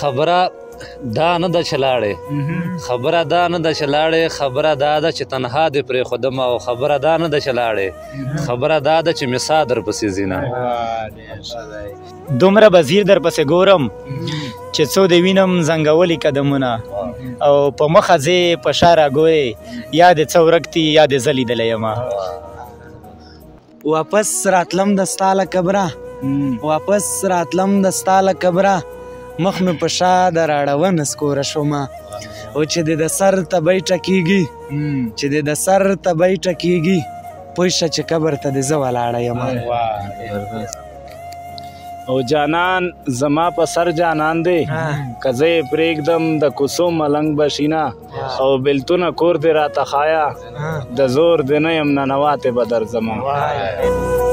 خبره دا نه ده چې لاړې خبره دا نه ده چې لاړې خبره دا ده چې تنها دې پرېښودم او خبره دا نه ده چې لاړې خبره دا ده چې مې ساه درپسې ځینه دومره بزیر در پسې ګورم چې څو دې وینم زنګولي قدمونه او په مخه ځې په شا راګورې یا دې څه ورک دي یا دې زه لیدلی یمه واپس راتلم د ستا له قبره واپس راتلم د ستا له قبره مخ مې په شا د راړونه سکوره شومه او چې دې د سر تبی ټکېږي چې دې د سر تبی ټکېږي پوه شه چې قبر ته دې زه ولاړه یم او جانان زما په سر جانان دی که زه یې پرېږدم د کوڅو ملنګ به شینه او بېلتونه کور دې راته ښایه د زور دې نه یم ننواتې به درځمه